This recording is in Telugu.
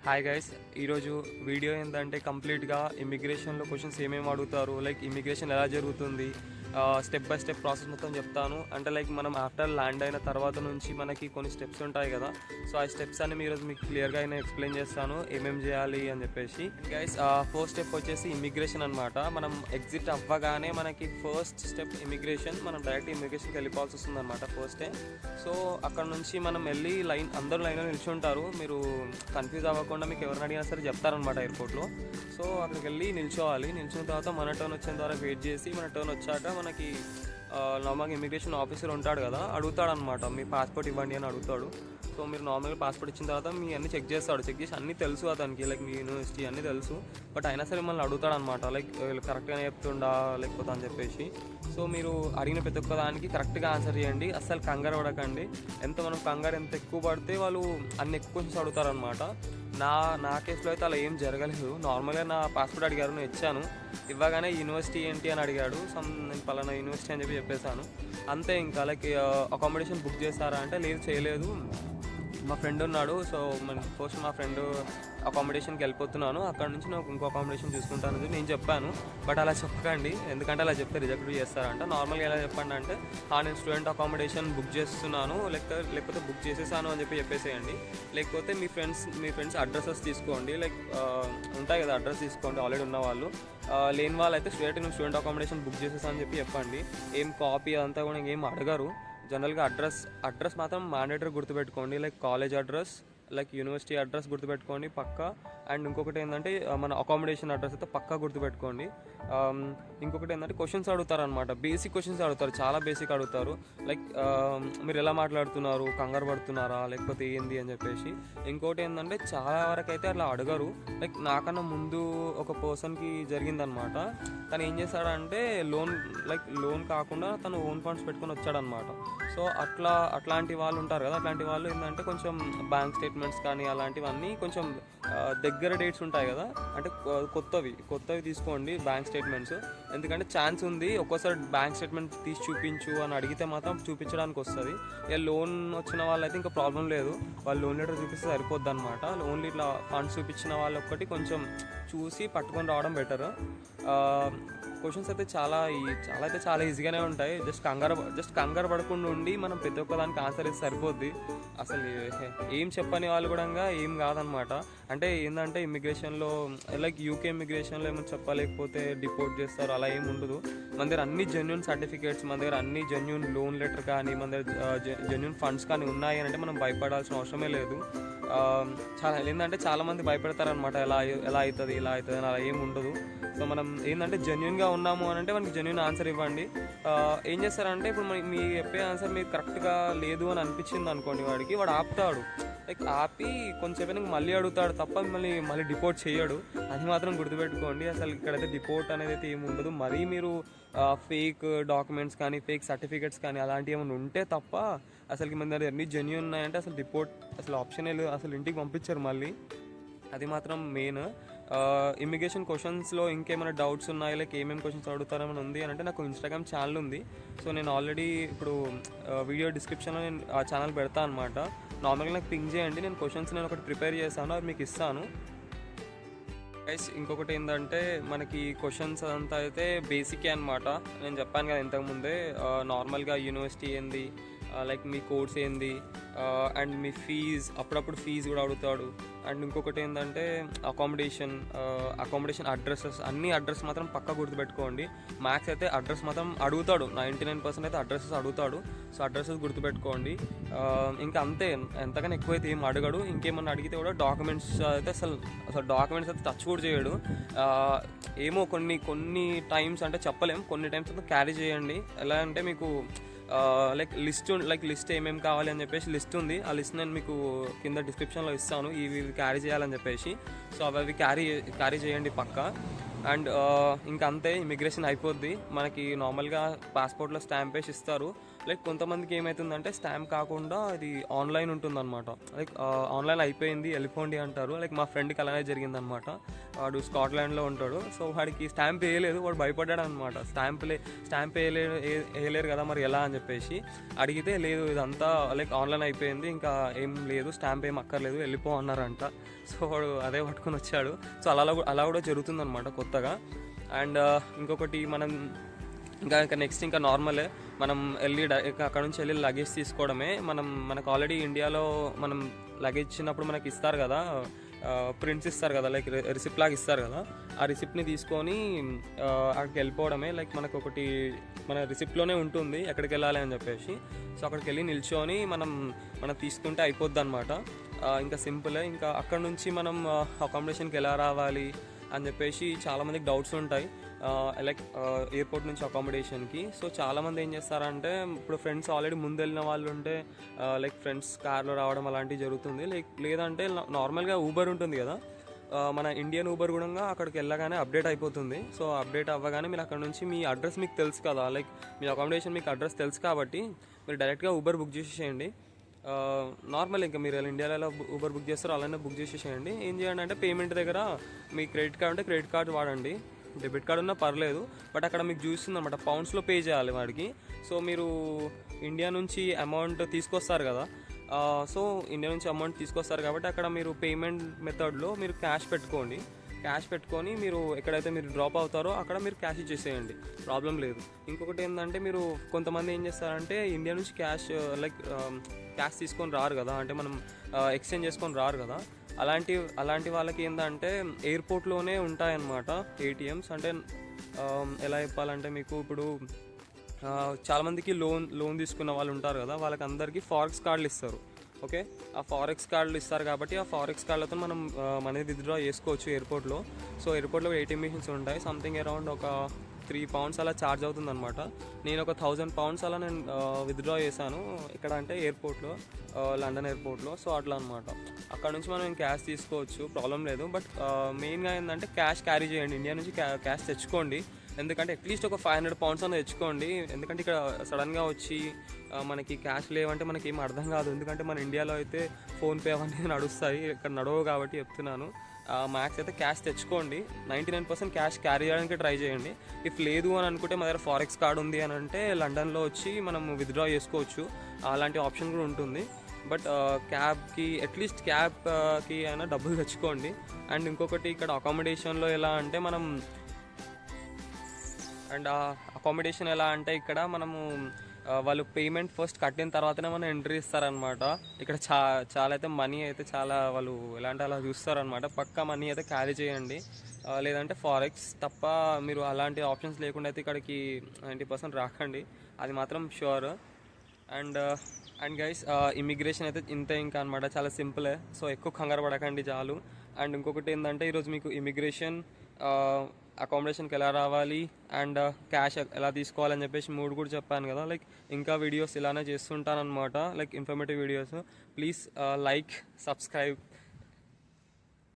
హాయ్ గైస్, ఈరోజు వీడియో ఏంటంటే కంప్లీట్గా ఇమిగ్రేషన్లో క్వశ్చన్స్ ఏమేమి అడుగుతారు, లైక్ ఇమిగ్రేషన్ ఎలా జరుగుతుంది, స్టెప్ బై స్టెప్ ప్రాసెస్ మొత్తం చెప్తాను. అంటే లైక్ మనం ఆఫ్టర్ ల్యాండ్ అయిన తర్వాత నుంచి మనకి కొన్ని స్టెప్స్ ఉంటాయి కదా, సో ఆ స్టెప్స్ అన్ని ఈరోజు మీకు క్లియర్గా అయినా ఎక్స్ప్లెయిన్ చేస్తాను ఏమేమి చేయాలి అని చెప్పేసి. గైస్, ఫస్ట్ స్టెప్ వచ్చేసి ఇమిగ్రేషన్ అనమాట. మనం ఎగ్జిట్ అవ్వగానే మనకి ఫస్ట్ స్టెప్ ఇమిగ్రేషన్. మనం డైరెక్ట్ ఇమిగ్రేషన్కి వెళ్ళిపోవాల్సి వస్తుంది అనమాట ఫస్టే. సో అక్కడ నుంచి మనం వెళ్ళి అందరూ లైన్లో నిల్చుంటారు. మీరు కన్ఫ్యూజ్ అవ్వకుండా మీకు ఎవరిని అడిగినా సరే చెప్తారనమాట ఎయిర్పోర్ట్లో. సో అక్కడికి వెళ్ళి నిల్చోవాలి. నిల్చున్న తర్వాత మన టర్న్ వచ్చేంత వరకు వెయిట్ చేసి, మన టర్న్ వచ్చాక మనకి నార్మల్గా ఇమిగ్రేషన్ ఆఫీసర్ ఉంటాడు కదా, అడుగుతాడనమాట మీ పాస్పోర్ట్ ఇవ్వండి అని అడుగుతాడు. సో మీరు నార్మల్గా పాస్పోర్ట్ ఇచ్చిన తర్వాత మీ అన్ని చెక్ చేస్తాడు. చెక్ చేసి అన్నీ తెలుసు అతనికి, లైక్ మీ యూనివర్సిటీ అన్నీ తెలుసు. బట్ అయినా సరే మిమ్మల్ని అడుగుతాడనమాట, లైక్ కరెక్ట్గానే చెప్తుండా లేకపోతే అని చెప్పేసి. సో మీరు అడిగిన ప్రతి ఒక్క దానికి కరెక్ట్గా ఆన్సర్ చేయండి. అస్సలు కంగారు పడకండి. మనం కంగారు ఎంత ఎక్కువ పడితే వాళ్ళు అన్ని ఎక్కువ క్వశ్చన్స్ అడుగుతారనమాట. నా కేసులో అయితే అలా ఏం జరగలేదు. నార్మల్గా నా పాస్పోర్ట్ అడిగారు, నేను ఇచ్చాను. ఇవ్వగానే యూనివర్సిటీ ఏంటి అని అడిగాడు. నేను పలానా యూనివర్సిటీ అని చెప్పేసాను. అంతే. ఇంకా లైక్ అకామిడేషన్ బుక్ చేస్తారా అంటే లేదు, చేయలేదు. మా ఫ్రెండ్ ఉన్నాడు. సో ఫస్ట్ మా ఫ్రెండ్ అకామిడేషన్కి వెళ్ళిపోతున్నాను, అక్కడ నుంచి నాకు ఇంకో అకామిడేషన్ చూసుకుంటాను నేను చెప్పాను. బట్ అలా చెప్పకండి, ఎందుకంటే అలా చెప్తే రిజెక్ట్ చేస్తారంట. నార్మల్గా ఎలా చెప్పండి అంటే, నేను స్టూడెంట్ అకామిడేషన్ బుక్ చేస్తున్నాను, లేకపోతే బుక్ చేసేసాను అని చెప్పేసేయండి. లేకపోతే మీ ఫ్రెండ్స్ అడ్రసెస్ తీసుకోండి. లైక్ ఉంటాయి కదా, అడ్రస్ తీసుకోండి ఆల్రెడీ ఉన్న వాళ్ళు. లేని వాళ్ళు అయితే స్టూడెంట్ అకామిడేషన్ బుక్ చేసేసా అని చెప్పండి. ఏం కాపీ అదంతా కూడా ఏం అడగరు. జనరల్గా అడ్రస్ మాత్రం మ్యాండేటరీ గుర్తుపెట్టుకోండి. Like college address, like university address గుర్తుపెట్టుకోండి పక్కా. అండ్ ఇంకొకటి ఏంటంటే మన అకామిడేషన్ అడ్రస్ అయితే పక్కా గుర్తుపెట్టుకోండి. ఇంకొకటి ఏంటంటే క్వశ్చన్స్ అడుగుతారనమాట. బేసిక్ క్వశ్చన్స్ అడుగుతారు, చాలా బేసిక్ అడుగుతారు. లైక్ మీరు ఎలా మాట్లాడుతున్నారు, కంగారు పడుతున్నారా లేకపోతే ఏంది అని చెప్పేసి. ఇంకోటి ఏంటంటే చాలా వరకు అయితే అట్లా అడగరు. లైక్ నాకన్నా ముందు ఒక పర్సన్కి జరిగిందనమాట. తను ఏం చేశాడంటే లోన్ కాకుండా తను ఓన్ ఫండ్స్ పెట్టుకొని వచ్చాడనమాట. సో అట్లాంటి వాళ్ళు ఉంటారు కదా, అట్లాంటి వాళ్ళు ఏంటంటే కొంచెం బ్యాంక్ స్టేట్మెంట్స్ కానీ అలాంటివన్నీ కొంచెం దగ్గర డేట్స్ ఉంటాయి కదా, అంటే కొత్తవి తీసుకోండి బ్యాంక్ స్టేట్మెంట్స్. ఎందుకంటే ఛాన్స్ ఉంది ఒక్కోసారి బ్యాంక్ స్టేట్మెంట్ తీసి చూపించు అని అడిగితే మాత్రం చూపించడానికి వస్తుంది. ఇక లోన్ వచ్చిన వాళ్ళైతే ఇంకా ప్రాబ్లం లేదు, వాళ్ళు లోన్ లెటర్ చూపిస్తే సరిపోద్ది అనమాట. ఓన్లీ ఇట్లా ఫండ్స్ చూపించిన వాళ్ళు ఒక్కటి కొంచెం చూసి పట్టుకొని రావడం బెటర్. క్వశ్చన్స్ అయితే చాలా ఈజీగానే ఉంటాయి. జస్ట్ కంగారు పడకుండా ఉండి మనం ప్రతి ఒక్క దానికి ఆన్సర్ ఇస్తే సరిపోద్ది. అసలు ఏం చెప్పని వాళ్ళు కూడా ఏం కాదనమాట. అంటే ఏంటంటే ఇమిగ్రేషన్లో లైక్ యూకే ఇమిగ్రేషన్లో ఏమైనా చెప్పలేకపోతే డిపోర్ట్ చేస్తారు, అలా ఏమి ఉండదు. మన దగ్గర అన్ని జెన్యూన్ సర్టిఫికేట్స్, మన దగ్గర అన్ని జెన్యూన్ లోన్ లెటర్ కానీ, మన దగ్గర జెన్యూన్ ఫండ్స్ కానీ ఉన్నాయి అని అంటే మనం భయపడాల్సిన అవసరమే లేదు. ఏంటంటే చాలామంది భయపెడతారనమాట, ఎలా అవుతుంది అని. అలా ఏమి ఉండదు. సో మనం ఏంటంటే జెన్యూన్గా ఉన్నాము అని అంటే మనకి జెన్యూన్ ఆన్సర్ ఇవ్వండి. ఏం చేస్తారంటే ఇప్పుడు మీ చెప్పే ఆన్సర్ మీకు కరెక్ట్గా లేదు అని అనిపించింది అనుకోండి, వాడు ఆపుతాడు. లైక్ ఆపి కొంచెంసేపు మళ్ళీ అడుగుతాడు తప్ప మళ్ళీ డిపోర్ట్ చేయడు. అది మాత్రం గుర్తుపెట్టుకోండి. అసలు ఇక్కడైతే డిపోర్ట్ అనేది అయితే ఏమి ఉండదు. మరీ మీరు ఫేక్ డాక్యుమెంట్స్ కానీ ఫేక్ సర్టిఫికేట్స్ కానీ అలాంటివి ఏమైనా ఉంటే తప్ప అసలుకి మన దగ్గర అన్ని జెన్యూన్ ఉన్నాయంటే అసలు డిపోర్ట్ అసలు ఆప్షనే లేదు, అసలు ఇంటికి పంపించారు మళ్ళీ. అది మాత్రం మెయిన్. ఇమిగ్రేషన్ క్వశ్చన్స్లో ఇంకేమైనా డౌట్స్ ఉన్నాయి, లైక్ ఏమేమి క్వశ్చన్స్ అడుగుతారేమైనా ఉంది అని అంటే నాకు ఇన్స్టాగ్రామ్ ఛానల్ ఉంది. సో నేను ఆల్రెడీ ఇప్పుడు వీడియో డిస్క్రిప్షన్లో నేను ఆ ఛానల్ పెడతాను అనమాట. నార్మల్గా నాకు పింక్ చేయండి, నేను క్వశ్చన్స్ ఒకటి ప్రిపేర్ చేస్తాను, అది మీకు ఇస్తాను. గైస్, ఇంకొకటి ఏంటంటే మనకి క్వశ్చన్స్ అంతా అయితే బేసికే అనమాట. నేను చెప్పాను కదా ఇంతకుముందే, నార్మల్గా యూనివర్సిటీ ఏంది, లైక్ మీ కోర్స్ ఏంది, అండ్ మీ అప్పుడప్పుడు ఫీజు కూడా అడుగుతాడు. అండ్ ఇంకొకటి ఏంటంటే అకామిడేషన్ అడ్రస్సెస్, అన్ని అడ్రస్ మాత్రం పక్కా గుర్తుపెట్టుకోండి. మ్యాథ్స్ అయితే అడ్రస్ మాత్రం అడుగుతాడు, 99% అయితే అడ్రస్సెస్ అడుగుతాడు. సో అడ్రస్సెస్ గుర్తుపెట్టుకోండి. ఇంకా అంతే, ఎంతకన్నా ఎక్కువైతే ఏం అడగడు. ఇంకేమన్నా అడిగితే కూడా డాక్యుమెంట్స్ అయితే అసలు డాక్యుమెంట్స్ అయితే టచ్ కూడా చేయడు. ఏమో కొన్ని టైమ్స్ అంటే చెప్పలేం, కొన్ని టైమ్స్ అయితే క్యారీ చేయండి. ఎలా అంటే మీకు లిస్ట్ ఏమేమి కావాలి అని చెప్పేసి లిస్ట్ ఉంది. ఆ లిస్ట్ నేను మీకు కింద డిస్క్రిప్షన్లో ఇస్తాను, ఇవి క్యారీ చేయాలని చెప్పేసి. సో అవి క్యారీ చేయండి పక్కా. అండ్ ఇంకా అంతే, ఇమిగ్రేషన్ అయిపోద్ది. మనకి నార్మల్గా పాస్పోర్ట్లో స్టాంప్ వేసి ఇస్తారు. లైక్ కొంతమందికి ఏమవుతుందంటే స్టాంప్ కాకుండా ఇది ఆన్లైన్ ఉంటుందన్నమాట. లైక్ ఆన్లైన్ అయిపోయింది వెళ్ళిపోండి అంటారు. లైక్ మా ఫ్రెండ్కి అలానే జరిగిందనమాట. వాడు స్కాట్లాండ్లో ఉంటాడు. సో వాడికి స్టాంప్ వేయలేదు, వాడు భయపడ్డాడు అనమాట. స్టాంప్ వేయలేరు కదా మరి ఎలా అని చెప్పేసి అడిగితే, లేదు ఇదంతా లైక్ ఆన్లైన్ అయిపోయింది, ఇంకా ఏం లేదు, స్టాంప్ ఏం అక్కర్లేదు, వెళ్ళిపో అన్నారంట. సో వాడు అదే పట్టుకొని వచ్చాడు. సో అలా కూడా జరుగుతుందన్నమాట కొత్తగా. అండ్ ఇంకొకటి మనం ఇంకా నెక్స్ట్ ఇంకా నార్మలే, మనం అక్కడ నుంచి వెళ్ళి లగేజ్ తీసుకోవడమే. మనకు ఆల్రెడీ ఇండియాలో మనం లగేజ్ ఇచ్చినప్పుడు మనకి ఇస్తారు కదా, ప్రింట్స్ ఇస్తారు కదా, లైక్ రిసిప్ట్ లాగా ఇస్తారు కదా, ఆ రిసిప్ట్ని తీసుకొని అక్కడికి వెళ్ళిపోవడమే. లైక్ మనకు ఒకటి మన రిసిప్ట్లోనే ఉంటుంది ఎక్కడికి వెళ్ళాలి అని చెప్పేసి. సో అక్కడికి వెళ్ళి నిల్చొని మనం తీసుకుంటే అయిపోద్ది అనమాట. ఇంకా సింపులే. ఇంకా అక్కడ నుంచి మనం అకామిడేషన్కి ఎలా రావాలి అని చెప్పేసి చాలామందికి డౌట్స్ ఉంటాయి, లైక్ ఎయిర్పోర్ట్ నుంచి అకామిడేషన్కి. సో చాలామంది ఏం చేస్తారంటే, ఇప్పుడు ఫ్రెండ్స్ ఆల్రెడీ ముందు వెళ్ళిన వాళ్ళు ఉంటే లైక్ ఫ్రెండ్స్ కార్లో రావడం అలాంటివి జరుగుతుంది. లేదంటే నార్మల్గా ఊబర్ ఉంటుంది కదా, మన ఇండియన్ ఊబర్ కూడా అక్కడికి వెళ్ళగానే అప్డేట్ అయిపోతుంది. సో అప్డేట్ అవ్వగానే మీరు అక్కడ నుంచి మీ అడ్రస్ మీకు తెలుసు కదా, లైక్ మీ అకామిడేషన్ మీకు అడ్రస్ తెలుసు కాబట్టి మీరు డైరెక్ట్గా ఊబర్ బుక్ చేసేయండి. నార్మల్ ఇంకా మీరు ఇండియాలో ఊబర్ బుక్ చేస్తారో అలానే బుక్ చేసేసేయండి. ఏం చేయండి అంటే, పేమెంట్ దగ్గర మీ క్రెడిట్ కార్డ్ ఉంటే క్రెడిట్ కార్డ్ వాడండి, డెబిట్ కార్డ్ ఉన్నా పర్లేదు. బట్ అక్కడ మీకు చూస్తుంది అనమాట పౌండ్స్లో పే చేయాలి వాడికి. సో మీరు ఇండియా నుంచి అమౌంట్ తీసుకొస్తారు కదా, సో ఇండియా నుంచి అమౌంట్ తీసుకొస్తారు కాబట్టి అక్కడ మీరు పేమెంట్ మెథడ్లో మీరు క్యాష్ పెట్టుకొని మీరు ఎక్కడైతే మీరు డ్రాప్ అవుతారో అక్కడ మీరు క్యాష్ ఇచ్చేసేయండి, ప్రాబ్లం లేదు. ఇంకొకటి ఏంటంటే, మీరు కొంతమంది ఏం చేస్తారంటే ఇండియా నుంచి క్యాష్ తీసుకొని రారు కదా, అంటే మనం ఎక్స్చేంజ్ చేసుకొని రారు కదా, అలాంటి వాళ్ళకి ఏంటంటే ఎయిర్పోర్ట్లోనే ఉంటాయన్నమాట ఏటీఎమ్స్. అంటే ఎలా చెప్పాలంటే, మీకు ఇప్పుడు చాలామందికి లోన్ తీసుకున్న వాళ్ళు ఉంటారు కదా, వాళ్ళకి అందరికీ ఫారెక్స్ కార్డులు ఇస్తారు. ఓకే, ఆ ఫారెక్స్ కార్డులు ఇస్తారు కాబట్టి ఆ ఫారెక్స్ కార్డులతో మనం మనీ విత్డ్రా చేసుకోవచ్చు ఎయిర్పోర్ట్లో. సో ఎయిర్పోర్ట్లో ఏటీఎం మిషన్స్ ఉంటాయి. సంథింగ్ అరౌండ్ ఒక £3 అలా ఛార్జ్ అవుతుందన్నమాట. నేను ఒక £1000 అలా నేను విత్డ్రా చేశాను. ఇక్కడ అంటే ఎయిర్పోర్ట్లో, లండన్ ఎయిర్పోర్ట్లో. సో అట్లా అనమాట. అక్కడ నుంచి మనం క్యాష్ తీసుకోవచ్చు, ప్రాబ్లం లేదు. బట్ మెయిన్గా ఏంటంటే క్యాష్ క్యారీ చేయండి, ఇండియా నుంచి క్యాష్ తెచ్చుకోండి. ఎందుకంటే అట్లీస్ట్ ఒక £500 అని తెచ్చుకోండి. ఎందుకంటే ఇక్కడ సడన్గా వచ్చి మనకి క్యాష్ లేవంటే మనకి ఏం అర్థం కాదు. ఎందుకంటే మన ఇండియాలో అయితే ఫోన్పే అవన్నీ నడుస్తాయి, ఇక్కడ నడవవు కాబట్టి చెప్తున్నాను. మ్యాక్స్ అయితే క్యాష్ తెచ్చుకోండి. 99% క్యాష్ క్యారీ చేయడానికి ట్రై చేయండి. ఇఫ్ లేదు అని అనుకుంటే మా దగ్గర ఫారెక్స్ కార్డ్ ఉంది అని అంటే లండన్లో వచ్చి మనం విత్డ్రా చేసుకోవచ్చు, అలాంటి ఆప్షన్ కూడా ఉంటుంది. బట్ క్యాబ్కి అట్లీస్ట్ క్యాబ్కి అయినా డబ్బులు తెచ్చుకోండి. అండ్ ఇంకొకటి, ఇక్కడ అకామిడేషన్లో ఎలా అంటే అకామిడేషన్ ఎలా అంటే ఇక్కడ మనము వాళ్ళు పేమెంట్ ఫస్ట్ కట్టిన తర్వాతనే మనం ఎంట్రీ ఇస్తారనమాట. ఇక్కడ చాలా అయితే మనీ అయితే చాలా వాళ్ళు ఎలా అంటే అలా చూస్తారనమాట. పక్కా మనీ అయితే క్యారీ చేయండి, లేదంటే ఫారెక్స్ తప్ప మీరు అలాంటి ఆప్షన్స్ లేకుండా అయితే ఇక్కడికి 90% రాకండి, అది మాత్రం ష్యూర్. అండ్ గైస్, ఇమిగ్రేషన్ అయితే ఇంతే ఇంకా అనమాట, చాలా సింపులే. సో ఎక్కువ కంగారు పడకండి చాలు. అండ్ ఇంకొకటి ఏంటంటే, ఈరోజు మీకు ఇమిగ్రేషన్, అకామిడేషన్కి ఎలా రావాలి అండ్ క్యాష్ ఎలా తీసుకోవాలని చెప్పేసి 3 కూడా చెప్పాను కదా. లైక్ ఇంకా వీడియోస్ ఇలానే చేస్తుంటాను అనమాట, like informative videos. Please like, subscribe.